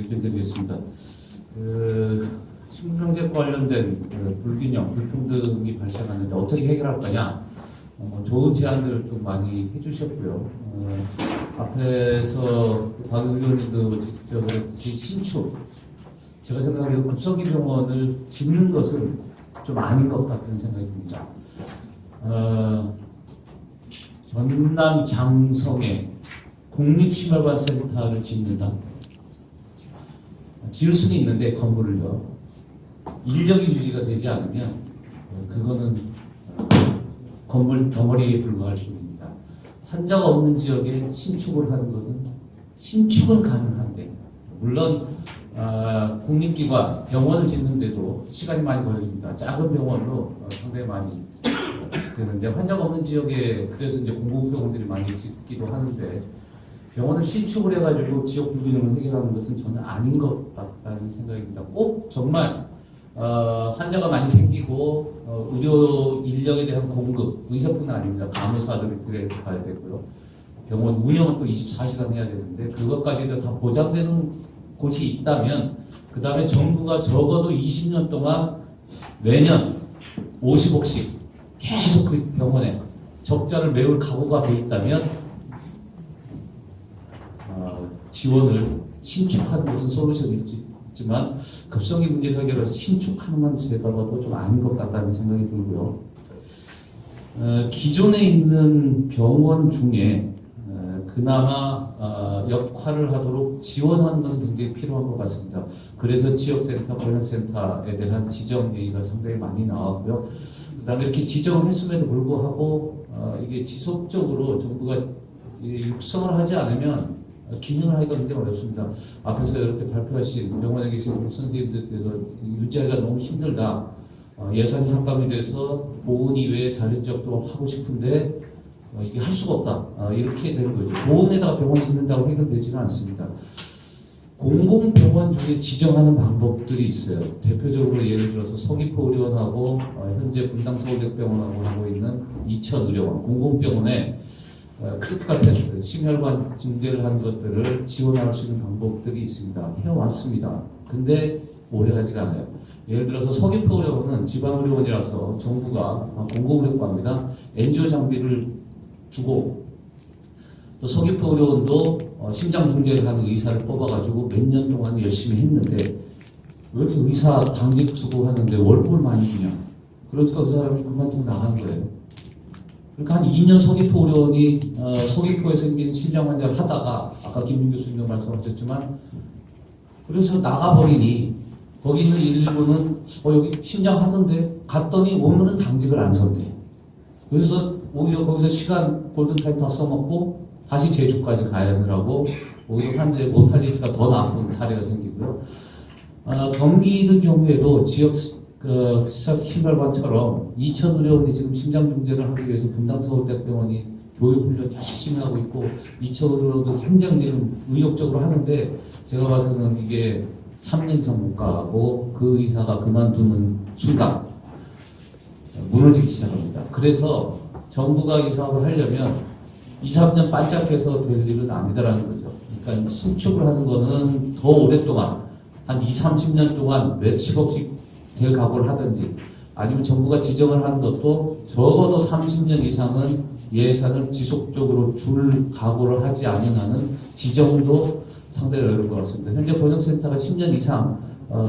의견 드리겠습니다. 신분정책 관련된 불균형, 불평등이 발생하는데 어떻게 해결할 거냐? 좋은 제안들을 좀 많이 해주셨고요. 앞에서 박 의원님도 직접 신축, 제가 생각하기에 급성기 병원을 짓는 것은 좀 아닌 것 같은 생각이 듭니다. 전남 장성에 국립심혈관센터를 짓는다. 지을 수는 있는데 건물을요. 인력이 유지가 되지 않으면 그거는 건물 덩어리에 불과할 뿐입니다. 환자가 없는 지역에 신축을 하는 것은 신축은 가능한데 물론 국립기관 병원을 짓는데도 시간이 많이 걸립니다. 작은 병원도 상당히 많이 되는데 환자가 없는 지역에 그래서 이제 공공병원들이 많이 짓기도 하는데 병원을 신축을 해가지고 지역 불균형을 해결하는 것은 저는 아닌 것 같다는 생각입니다. 꼭 정말 환자가 많이 생기고 의료 인력에 대한 공급, 의사뿐 아닙니다. 간호사들이 들어가야 되고요. 병원 운영은 또 24시간 해야 되는데 그것까지도 다 보장되는 곳이 있다면 그 다음에 정부가 적어도 20년 동안 매년 50억씩 계속 그 병원에 적자를 메울 각오가 돼 있다면 지원을 신축하는 것은 솔루션이 있지만 급성기 문제를 해결해서 신축하는 건 제가 봐도 좀 아닌 것 같다는 생각이 들고요. 기존에 있는 병원 중에 그나마 역할을 하도록 지원하는 건 굉장히 필요한 것 같습니다. 그래서 지역센터, 번역센터에 대한 지정 얘기가 상당히 많이 나왔고요. 그 다음에 이렇게 지정을 했음에도 불구하고 이게 지속적으로 정부가 육성을 하지 않으면 기능을 하기가 굉장히 어렵습니다. 앞에서 이렇게 발표하신 병원에 계신 선생님들께서 유지하기가 너무 힘들다. 예산이 삭감이 돼서 보훈 이외에 다른 지역도 하고 싶은데 이게 할 수가 없다. 이렇게 되는 거죠. 보훈에다가 병원 짓는다고 해결되지는 않습니다. 공공병원 중에 지정하는 방법들이 있어요. 대표적으로 예를 들어서 서귀포 의료원하고 현재 분당 서울대병원하고 하고 있는 이천 의료원 공공병원에 크리티컬 패스, 심혈관 증제를 한 것들을 지원할 수 있는 방법들이 있습니다. 해왔습니다. 근데 오래가지가 않아요. 예를 들어서 서귀포 의료원은 지방의료원이라서 정부가 공공의료과입니다. 엔지오 장비를 주고 또 서귀포 의료원도 심장 중재를 하는 의사를 뽑아가지고 몇 년 동안 열심히 했는데 왜 이렇게 의사 당직 쓰고 하는데 월급을 많이 주냐? 그러니까 그 사람이 그만두고 나가는 거예요. 그러니까 한 2년 서귀포 의료원이 서귀포에 생긴 심장 환자를 하다가 아까 김민 교수님도 말씀하셨지만 그래서 나가버리니 거기 있는 일부는 여기 심장 하던데 갔더니 오늘은 당직을 안 선대. 그래서 오히려 거기서 시간 골든타임 다 써먹고 다시 제주까지 가느라고 오히려 환자의 모탈리티가 더 나쁜 사례가 생기고요. 경기도 경우에도 지역 심혈관처럼 이천 의료원이 지금 심장 중재를 하기 위해서 분당 서울대병원이 교육훈련 열심히 하고 있고 이천 의료원도 굉장히 지금 의욕적으로 하는데 제가 봐서는 이게 3년 이상 못 가고 그 의사가 그만두는 순간 무너지기 시작합니다. 그래서 정부가 이 사업을 하려면 2, 3년 반짝해서 될 일은 아니다라는 거죠. 그러니까 신축을 하는 거는 더 오랫동안 한 2, 30년 동안 몇십억씩 될 각오를 하든지 아니면 정부가 지정을 하는 것도 적어도 30년 이상은 예산을 지속적으로 줄 각오를 하지 않은 한은 지정도 상당히 어려울 것 같습니다. 현재 번역센터가 10년 이상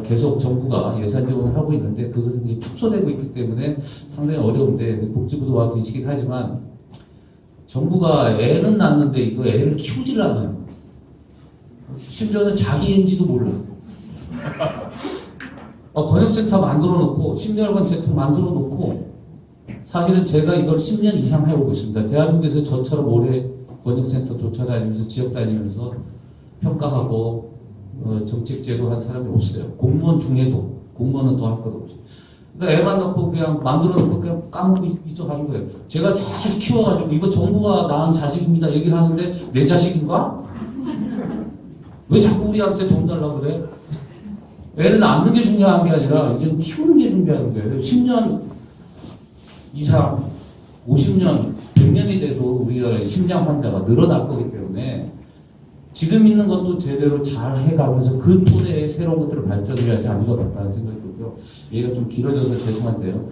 계속 정부가 예산 지원을 하고 있는데 그것은 이제 축소되고 있기 때문에 상당히 어려운데 복지부도 와 계시긴 하지만 정부가 애는 낳는데 이거 애를 키우질 않아요. 심지어는 자기 애인지도 몰라. 권역센터 만들어 놓고 심혈관 센터 만들어 놓고 사실은 제가 이걸 10년 이상 해오고 있습니다. 대한민국에서 저처럼 오래 권역센터 쫓아다니면서 지역 다니면서 평가하고 정책 제도한 사람이 없어요. 공무원 중에도 공무원은 더 할 것 없죠. 그러니까 애만 넣고 그냥 만들어 놓고 그냥 까먹고 잊어가는 거예요. 제가 계속 키워가지고 이거 정부가 낳은 자식입니다 얘기를 하는데 내 자식인가? 왜 자꾸 우리한테 돈 달라고 그래? 애를 낳는 게 중요한 게 아니라 이제 키우는 게 중요한 거예요. 10년 이상, 50년, 100년이 돼도 우리나라의 심장 환자가 늘어날 거기 때문에 지금 있는 것도 제대로 잘 해가면서 그 또래의 새로운 것들을 발전해야지 하는 것 같다는 생각이 들고요. 얘가 좀 길어져서 죄송한데요.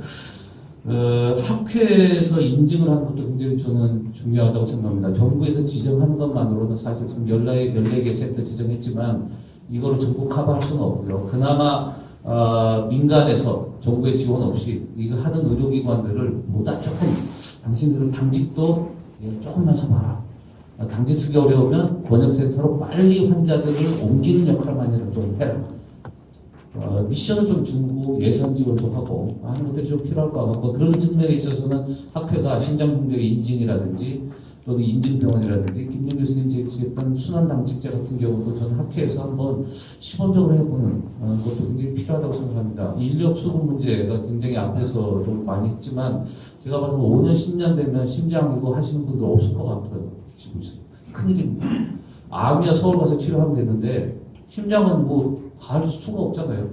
학회에서 인증을 하는 것도 굉장히 저는 중요하다고 생각합니다. 정부에서 지정하는 것만으로는 사실 지금 14개 센터 지정했지만 이거를 전부 커버할 수는 없고요. 그나마 민간에서 정부의 지원 없이 이거 하는 의료기관들을 보다 조금 당신들은 당직도 조금만 서봐라. 당직 쓰기 어려우면 번역센터로 빨리 환자들을 옮기는 역할만이라도 좀 해라. 미션을 좀 주고 예산 지원도 하고 하는 것들이 좀 필요할 것 같고 그런 측면에 있어서는 학회가 심장붕괴 인증이라든지 또는 인증병원이라든지 김용 교수님 제시했던 순환당직자 같은 경우도 저는 학회에서 한번 시범적으로 해보는 것도 굉장히 필요하다고 생각합니다. 인력 수급 문제가 굉장히 앞에서도 많이 했지만 제가 봐서 5년, 10년 되면 심장 이거 하시는 분들 없을 것 같아요. 지금 큰일입니다. 암이야 서울 가서 치료하면 되는데 심장은 뭐 갈 수가 없잖아요.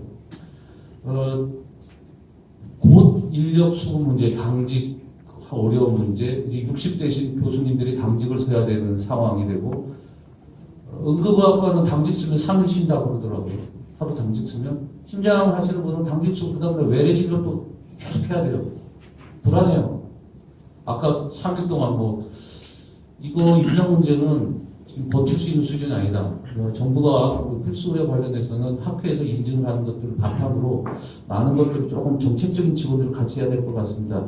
곧 인력 수급 문제, 당직 어려운 문제, 60대신 교수님들이 당직을 서야 되는 상황이 되고 응급의학과는 당직 쓰면 3일 쉰다고 그러더라고요. 하루 당직 쓰면 심장 하시는 분은 당직 쓰고 그다음에 외래 진료 또 계속 해야 돼요. 불안해요. 아까 3일 동안 뭐 이거 인력 문제는 지금 버틸 수 있는 수준이 아니다. 정부가 필수의료 관련해서는 학회에서 인증을 하는 것들을 바탕으로 많은 것들을 조금 정책적인 지원들을 같이 해야 될 것 같습니다.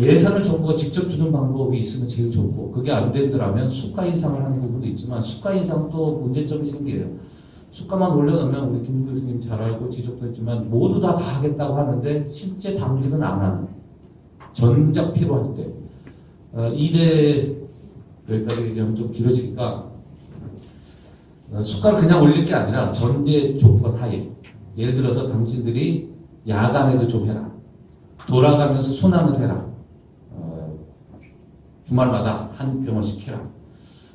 예산을 정부가 직접 주는 방법이 있으면 제일 좋고 그게 안 되더라면 수가 인상을 하는 부분도 있지만 수가 인상도 문제점이 생겨요. 수가만 올려놓으면 우리 김 교수님 잘 알고 지적도 했지만 모두 다 하겠다고 하는데 실제 당직은 안 하는 전작 필요할 때 이대 여기까지 얘기하면 좀 길어지니까 수가를 그냥 올릴 게 아니라 전제 조건 하에 예를 들어서 당신들이 야간에도 좀 해라. 돌아가면서 순환을 해라. 주말마다 한 병원씩 해라.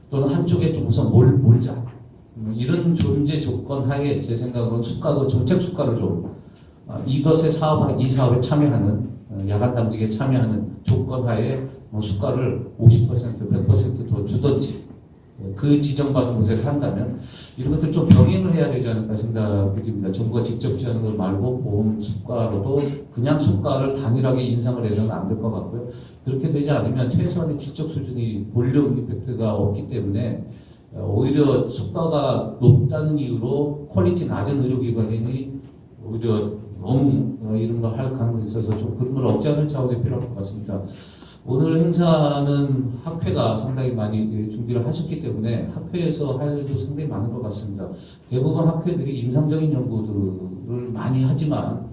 또는 한쪽에 좀 우선 몰자. 이런 존재 조건 하에 제 생각으로는 수가도 정책 수가를 좀 이 사업에 참여하는 야간 당직에 참여하는 조건 하에 수가를 50% 100%더 주든지 그 지정받은 곳에서 한다면 이런 것들 좀 병행을 해야 되지 않을까 생각이 듭니다. 정부가 직접 지하는 걸 말고 보험 수가로도 그냥 수가를 단일하게 인상을 해서는 안 될 것 같고요. 그렇게 되지 않으면 최소한의 질적 수준이 볼륨 이펙트가 없기 때문에 오히려 수가가 높다는 이유로 퀄리티 낮은 의료기관이 오히려 너무 이런 걸 할 가능성이 있어서 좀 그런 걸 억제하는 차원이 필요할 것 같습니다. 오늘 행사는 학회가 상당히 많이 준비를 하셨기 때문에 학회에서 할 일도 상당히 많은 것 같습니다. 대부분 학회들이 임상적인 연구들을 많이 하지만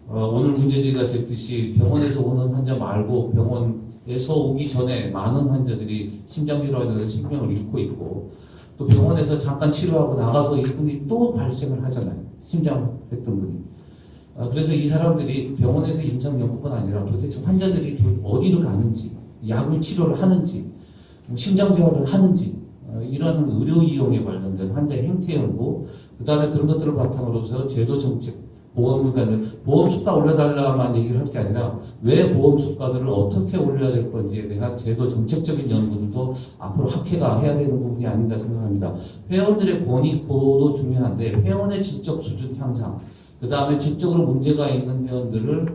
오늘 문제제기가 됐듯이 병원에서 오는 환자 말고 병원에서 오기 전에 많은 환자들이 심장질환으로 생명을 잃고 있고 또 병원에서 잠깐 치료하고 나가서 이분이 또 발생을 하잖아요. 심장 했던 분이. 그래서 이 사람들이 병원에서 임상 연구가 아니라 도대체 환자들이 어디로 가는지, 약물 치료를 하는지, 심장재활을 하는지, 이런 의료 이용에 관련된 환자 행태 연구, 그 다음에 그런 것들을 바탕으로서 제도 정책, 보험 수가 올려달라만 얘기를 할 게 아니라 왜 보험 수가들을 어떻게 올려야 될 건지에 대한 제도 정책적인 연구도 앞으로 학회가 해야 되는 부분이 아닌가 생각합니다. 회원들의 권익 보호도 중요한데 회원의 질적 수준 향상, 그 다음에 질적으로 문제가 있는 회원들을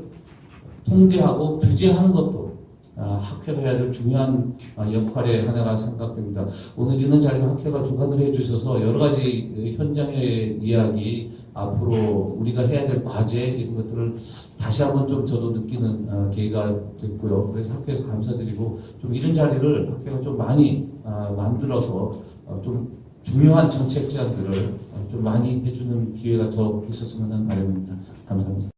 통제하고 규제하는 것도 학회가 해야 될 중요한 역할의 하나가 생각됩니다. 오늘 이런 자리에 학회가 주관을 해주셔서 여러 가지 현장의 이야기, 앞으로 우리가 해야 될 과제 이런 것들을 다시 한번 좀 저도 느끼는 계기가 됐고요. 그래서 학회에서 감사드리고 좀 이런 자리를 학회가 좀 많이 만들어서 좀 중요한 정책 제안들을 좀 많이 해주는 기회가 더 있었으면 하는 바람입니다. 감사합니다.